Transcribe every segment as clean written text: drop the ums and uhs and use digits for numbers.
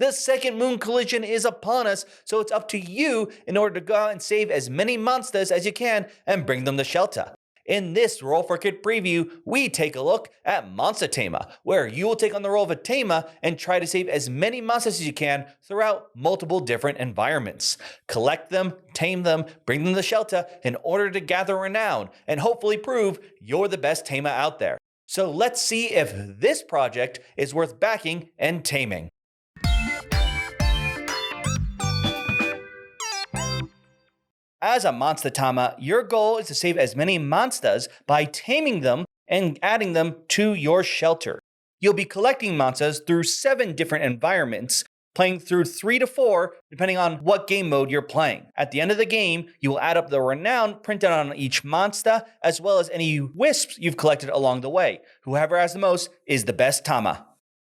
The second moon collision is upon us, so it's up to you in order to go out and save as many Monstas as you can and bring them to shelter. In this Roll for Kit preview, we take a look at MonstaTama, where you will take on the role of a Tama and try to save as many Monstas as you can throughout multiple different environments. Collect them, tame them, bring them to shelter in order to gather renown and hopefully prove you're the best Tama out there. So let's see if this project is worth backing and taming. As a Masta Tama, your goal is to save as many Monstas by taming them and adding them to your shelter. You'll be collecting Monstas through 7 different environments, playing through 3 to 4 depending on what game mode you're playing. At the end of the game, you will add up the renown printed on each Monsta, as well as any wisps you've collected along the way. Whoever has the most is the best Tama.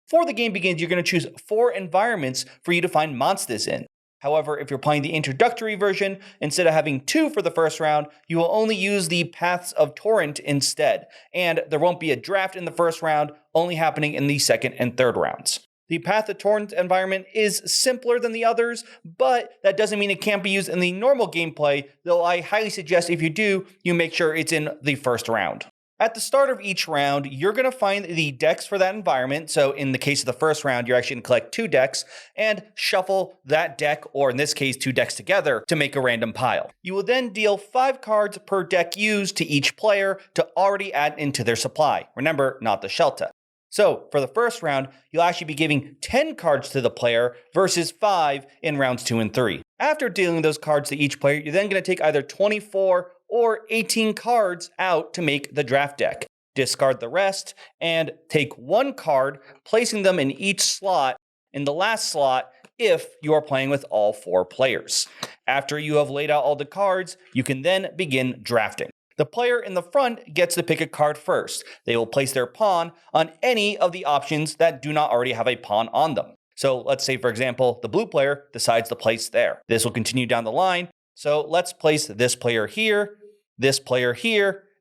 Before the game begins, you're going to choose 4 environments for you to find Monstas in. However, if you're playing the introductory version, instead of having 2 for the first round, you will only use the Paths of Torrent instead, and there won't be a draft in the first round, only happening in the second and third rounds. The Path of Torrent environment is simpler than the others, but that doesn't mean it can't be used in the normal gameplay, though I highly suggest if you do, you make sure it's in the first round. At the start of each round, you're going to find the decks for that environment. So in the case of the first round, you're actually going to collect 2 decks and shuffle that deck, or in this case, 2 decks together to make a random pile. You will then deal 5 cards per deck used to each player to already add into their supply. Remember, not the shelter. So for the first round, you'll actually be giving 10 cards to the player versus 5 in rounds 2 and 3. After dealing those cards to each player, you're then going to take either 24 or 18 cards out to make the draft deck. Discard the rest and take 1 card, placing them in each slot in the last slot if you are playing with all 4 players. After you have laid out all the cards, you can then begin drafting. The player in the front gets to pick a card first. They will place their pawn on any of the options that do not already have a pawn on them. So let's say, for example, the blue player decides to place there. This will continue down the line. So let's place this player here,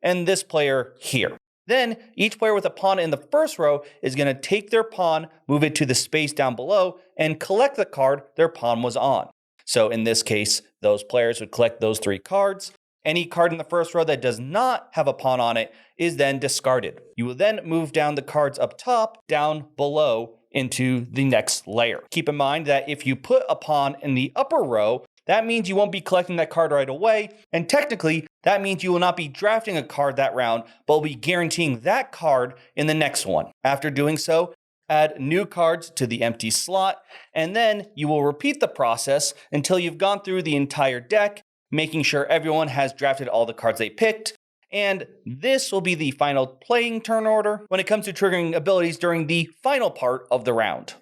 and this player here. Then each player with a pawn in the first row is going to take their pawn, move it to the space down below, and collect the card their pawn was on. So in this case, those players would collect those 3 cards. Any card in the first row that does not have a pawn on it is then discarded. You will then move down the cards up top, down below into the next layer. Keep in mind that if you put a pawn in the upper row, that means you won't be collecting that card right away, and technically, that means you will not be drafting a card that round, but will be guaranteeing that card in the next one. After doing so, add new cards to the empty slot, and then you will repeat the process until you've gone through the entire deck, making sure everyone has drafted all the cards they picked, and this will be the final playing turn order when it comes to triggering abilities during the final part of the round.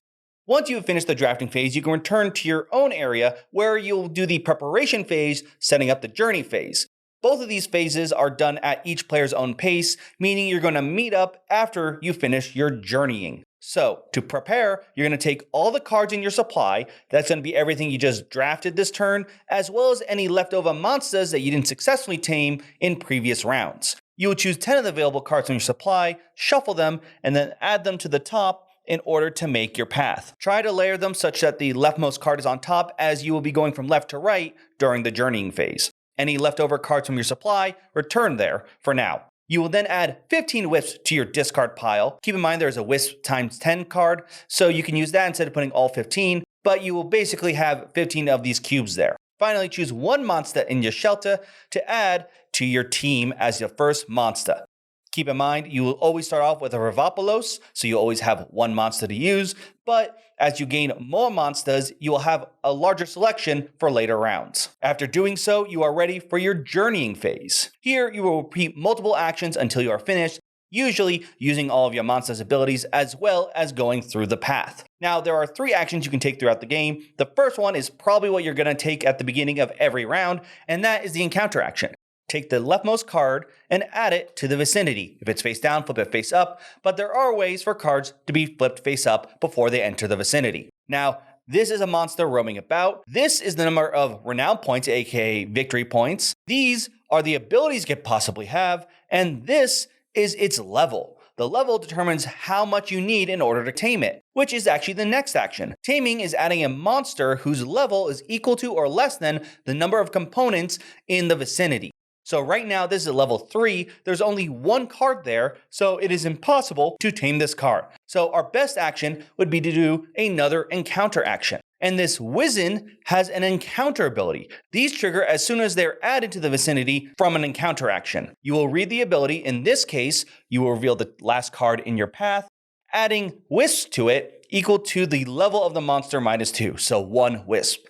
Once you have finished the drafting phase, you can return to your own area where you'll do the preparation phase, setting up the journey phase. Both of these phases are done at each player's own pace, meaning you're going to meet up after you finish your journeying. So to prepare, you're going to take all the cards in your supply. That's going to be everything you just drafted this turn, as well as any leftover Monstas that you didn't successfully tame in previous rounds. You will choose 10 of the available cards in your supply, shuffle them, and then add them to the top in order to make your path. Try to layer them such that the leftmost card is on top, as you will be going from left to right during the journeying phase. Any leftover cards from your supply, return there for now. You will then add 15 wisps to your discard pile. Keep in mind there's a wisp times 10 card, so you can use that instead of putting all 15, but you will basically have 15 of these cubes there. Finally, choose 1 Monsta in your shelter to add to your team as your first Monsta. Keep in mind, you will always start off with a Revopolos, so you'll always have 1 Monsta to use, but as you gain more Monstas, you will have a larger selection for later rounds. After doing so, you are ready for your journeying phase. Here, you will repeat multiple actions until you are finished, usually using all of your Monstas' abilities as well as going through the path. Now, there are 3 actions you can take throughout the game. The first one is probably what you're going to take at the beginning of every round, and that is the encounter action. Take the leftmost card and add it to the vicinity. If it's face down, flip it face up, but there are ways for cards to be flipped face up before they enter the vicinity. Now, this is a monster roaming about. This is the number of renown points, aka victory points. These are the abilities it could possibly have, and this is its level. the level determines how much you need in order to tame it, which is actually the next action. Taming is adding a monster whose level is equal to or less than the number of components in the vicinity. So right now this is level 3, there's only one card there, so it is impossible to tame this card. So our best action would be to do another encounter action. And this Wizen has an encounter ability. These trigger as soon as they're added to the vicinity from an encounter action. You will read the ability. In this case, you will reveal the last card in your path, adding wisp to it equal to the level of the monster -2, so 1 wisp.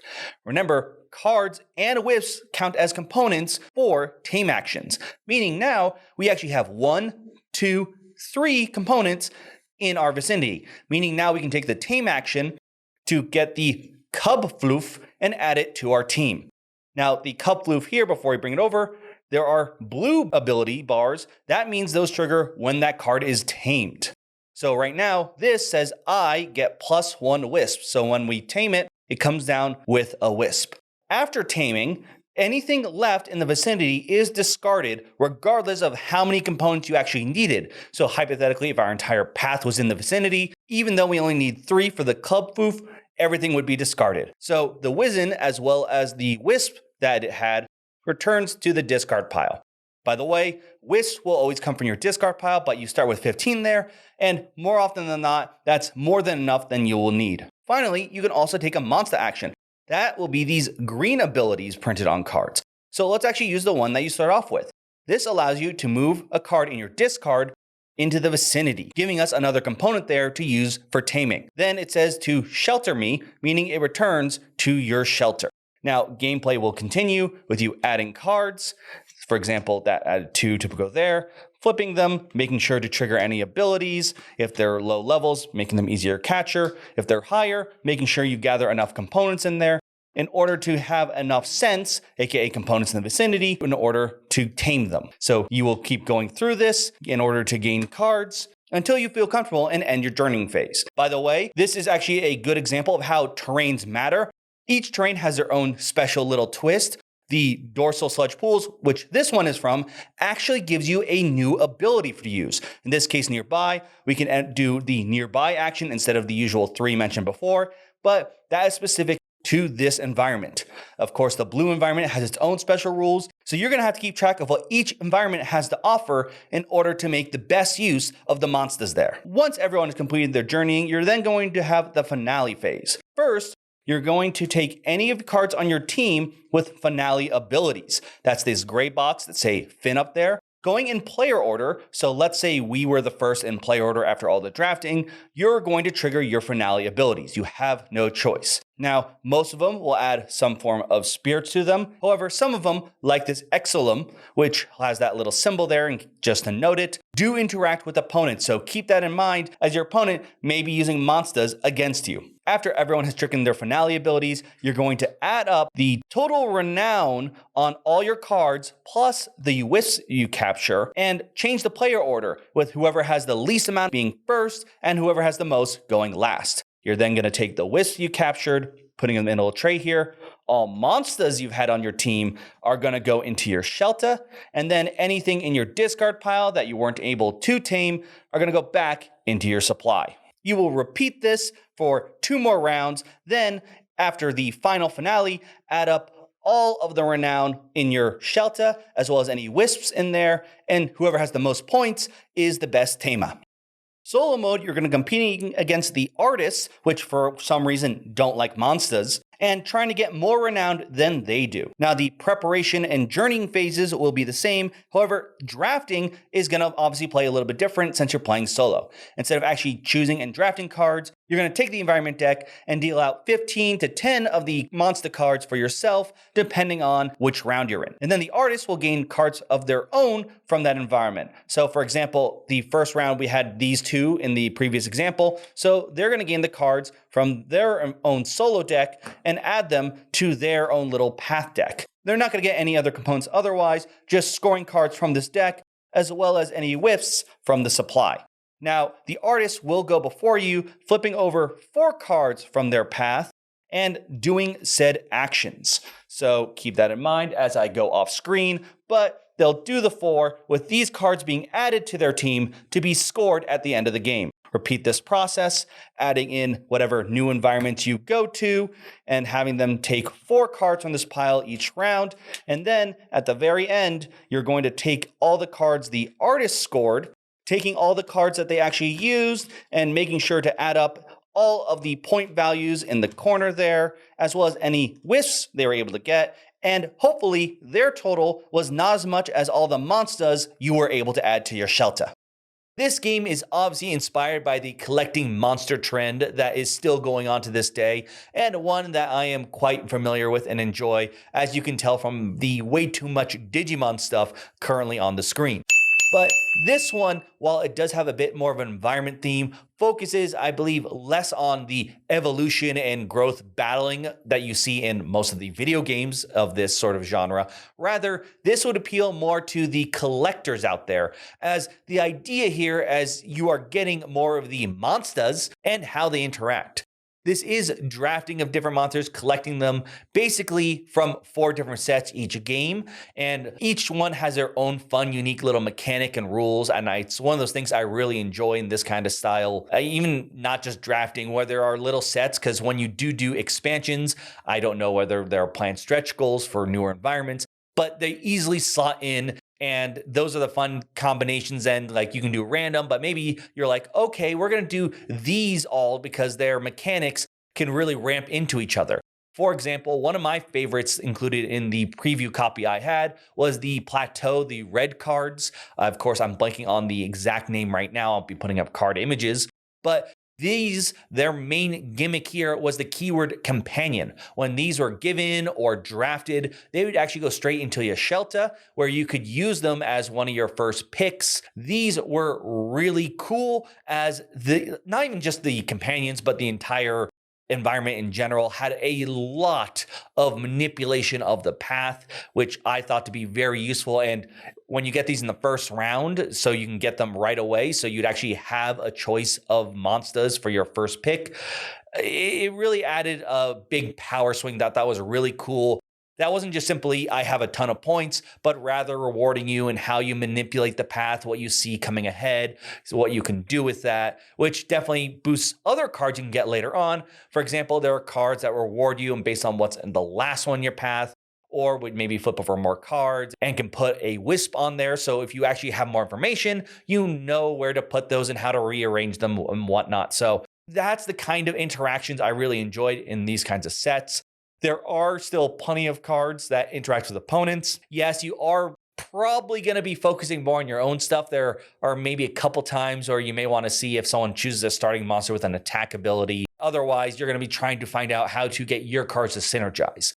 Remember, cards and wisps count as components for tame actions, meaning now we actually have 1, 2, 3 components in our vicinity, meaning now we can take the tame action to get the cub floof and add it to our team. Now, the cub floof here, before we bring it over, there are blue ability bars. That means those trigger when that card is tamed. So right now, this says I get +1 wisp. So when we tame it, it comes down with a wisp. After taming, anything left in the vicinity is discarded regardless of how many components you actually needed. So hypothetically, if our entire path was in the vicinity, even though we only need 3 for the club foof, everything would be discarded. So the Wizen, as well as the wisp that it had, returns to the discard pile. By the way, wisps will always come from your discard pile, but you start with 15 there, and more often than not, that's more than enough than you will need. Finally, you can also take a Monsta action. That will be these green abilities printed on cards. So let's actually use the one that you start off with. This allows you to move a card in your discard into the vicinity, giving us another component there to use for taming. Then it says to shelter me, meaning it returns to your shelter. Now, gameplay will continue with you adding cards. For example, that added 2 to go there, flipping them, making sure to trigger any abilities. If they're low levels, making them easier to capture. If they're higher, making sure you gather enough components in there in order to have enough sense, aka components in the vicinity, in order to tame them. So you will keep going through this in order to gain cards until you feel comfortable and end your journeying phase. By the way, this is actually a good example of how terrains matter. Each terrain has their own special little twist. The dorsal sludge pools, which this one is from, actually gives you a new ability to use. In this case, nearby, we can do the nearby action instead of the usual 3 mentioned before, but that is specific to this environment. Of course, the blue environment has its own special rules, so you're gonna have to keep track of what each environment has to offer in order to make the best use of the Monstas there. Once everyone has completed their journeying, you're then going to have the finale phase. First, you're going to take any of the cards on your team with finale abilities. That's this gray box that say Fin up there. Going in player order, so let's say we were the first in player order after all the drafting, you're going to trigger your finale abilities. You have no choice. Now, most of them will add some form of spirits to them. However, some of them, like this Exolum, which has that little symbol there, and just to note it, do interact with opponents. So keep that in mind as your opponent may be using Monstas against you. After everyone has triggered their finale abilities, you're going to add up the total renown on all your cards plus the wisps you capture and change the player order with whoever has the least amount being first and whoever has the most going last. You're then going to take the wisps you captured, putting them in a little tray here. All Monstas you've had on your team are going to go into your shelter, and then anything in your discard pile that you weren't able to tame are going to go back into your supply. You will repeat this for 2 more rounds. Then, after the final finale, add up all of the renown in your shelter, as well as any wisps in there, and whoever has the most points is the best tamer. Solo mode, you're going to compete against the artists, which for some reason don't like Monstas, and trying to get more renowned than they do. Now, the preparation and journeying phases will be the same. However, drafting is going to obviously play a little bit different since you're playing solo. Instead of actually choosing and drafting cards, you're going to take the environment deck and deal out 15 to 10 of the Monsta cards for yourself, depending on which round you're in. And then the artists will gain cards of their own from that environment. So for example, the first round we had these 2 in the previous example. So they're going to gain the cards from their own solo deck and add them to their own little path deck. They're not going to get any other components otherwise, just scoring cards from this deck, as well as any whiffs from the supply. Now, the artist will go before you, flipping over 4 cards from their path and doing said actions. So keep that in mind as I go off screen, but they'll do the 4 with these cards being added to their team to be scored at the end of the game. Repeat this process, adding in whatever new environments you go to and having them take 4 cards from this pile each round. And then at the very end, you're going to take all the cards the artist scored, taking all the cards that they actually used and making sure to add up all of the point values in the corner there, as well as any wisps they were able to get. And hopefully their total was not as much as all the Monstas you were able to add to your shelter. This game is obviously inspired by the collecting monster trend that is still going on to this day, and one that I am quite familiar with and enjoy, as you can tell from the way too much Digimon stuff currently on the screen. But this one, while it does have a bit more of an environment theme, focuses, I believe, less on the evolution and growth battling that you see in most of the video games of this sort of genre. Rather, this would appeal more to the collectors out there, as the idea here as you are getting more of the Monstas and how they interact. This is drafting of different monsters, collecting them basically from 4 different sets each game, and each one has their own fun, unique little mechanic and rules, and it's one of those things I really enjoy in this kind of style, even not just drafting, where there are little sets, because when you do expansions, I don't know whether there are planned stretch goals for newer environments, but they easily slot in. And those are the fun combinations, and like you can do random, but maybe you're like, okay, we're going to do these all because their mechanics can really ramp into each other. For example, one of my favorites included in the preview copy I had was the Plateau, the red cards. Of course, I'm blanking on the exact name right now. I'll be putting up card images, but their main gimmick here was the keyword companion. When these were given or drafted, they would actually go straight into your shelter where you could use them as one of your first picks. These were really cool, as not even just the companions, but the entire environment in general had a lot of manipulation of the path, which I thought to be very useful. And when you get these in the first round, so you can get them right away, so you'd actually have a choice of Monstas for your first pick, it really added a big power swing that I thought was really cool. That wasn't just simply, I have a ton of points, but rather rewarding you in how you manipulate the path, what you see coming ahead, so what you can do with that, which definitely boosts other cards you can get later on. For example, there are cards that reward you and based on what's in the last one in your path, or would maybe flip over more cards and can put a wisp on there. So if you actually have more information, you know where to put those and how to rearrange them and whatnot. So that's the kind of interactions I really enjoyed in these kinds of sets. There are still plenty of cards that interact with opponents. Yes, you are probably going to be focusing more on your own stuff. There are maybe a couple times where you may want to see if someone chooses a starting monster with an attack ability. Otherwise, you're going to be trying to find out how to get your cards to synergize.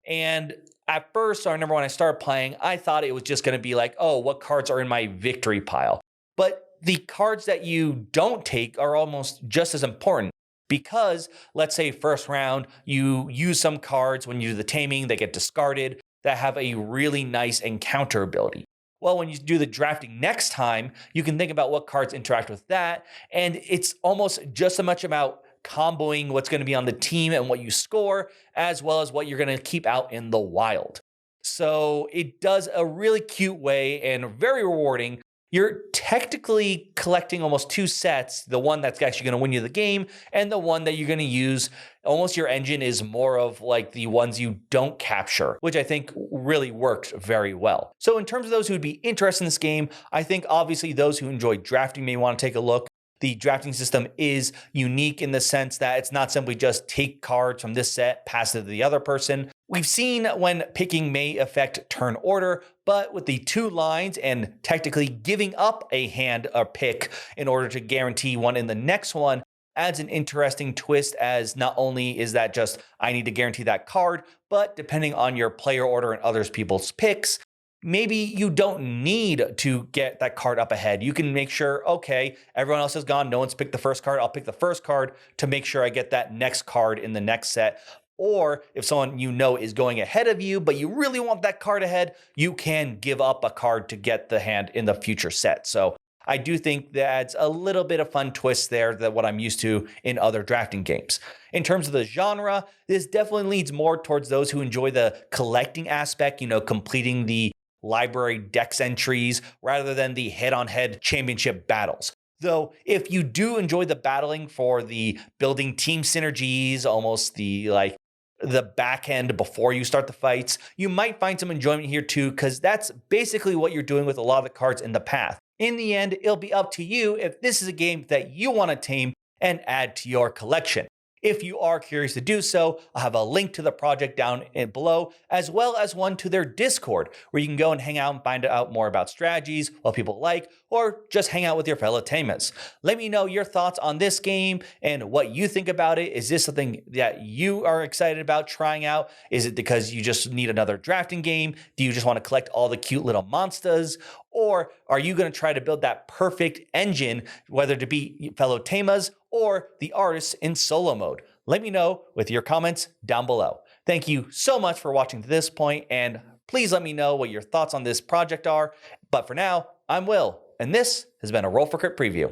And at first, I remember when I started playing, I thought it was just going to be like, oh, what cards are in my victory pile? But the cards that you don't take are almost just as important. Because let's say first round, you use some cards when you do the taming, they get discarded, that have a really nice encounter ability. Well, when you do the drafting next time, you can think about what cards interact with that. And it's almost just as much about comboing what's going to be on the team and what you score, as well as what you're going to keep out in the wild. So it does a really cute way and very rewarding. You're technically collecting almost 2 sets, the one that's actually going to win you the game and the one that you're going to use. Almost your engine is more of like the ones you don't capture, which I think really works very well. So in terms of those who would be interested in this game, I think obviously those who enjoy drafting may want to take a look. The drafting system is unique in the sense that it's not simply just take cards from this set, pass it to the other person. We've seen when picking may affect turn order, but with the 2 lines and technically giving up a hand or pick in order to guarantee one in the next one adds an interesting twist, as not only is that just I need to guarantee that card, but depending on your player order and others people's picks, maybe you don't need to get that card up ahead. You can make sure, okay, everyone else has gone, no one's picked the first card, I'll pick the first card to make sure I get that next card in the next set. Or if someone you know is going ahead of you, but you really want that card ahead, you can give up a card to get the hand in the future set. So I do think that's a little bit of fun twist there than what I'm used to in other drafting games. In terms of the genre, this definitely leads more towards those who enjoy the collecting aspect, completing the library dex entries rather than the head-on-head championship battles. Though, if you do enjoy the battling for the building team synergies, almost the back end before you start the fights, you might find some enjoyment here too, because that's basically what you're doing with a lot of the cards in the path. In the end, it'll be up to you if this is a game that you want to tame and add to your collection. If you are curious to do so, I'll have a link to the project down below, as well as one to their Discord, where you can go and hang out and find out more about strategies, what people like, or just hang out with your fellow tamers. Let me know your thoughts on this game and what you think about it. Is this something that you are excited about trying out? Is it because you just need another drafting game? Do you just want to collect all the cute little Monstas? Or are you going to try to build that perfect engine, whether to be fellow tamas or the artists in solo mode? Let me know with your comments down below. Thank you so much for watching to this point, and please let me know what your thoughts on this project are. But for now, I'm Will, and this has been a Roll for Crit preview.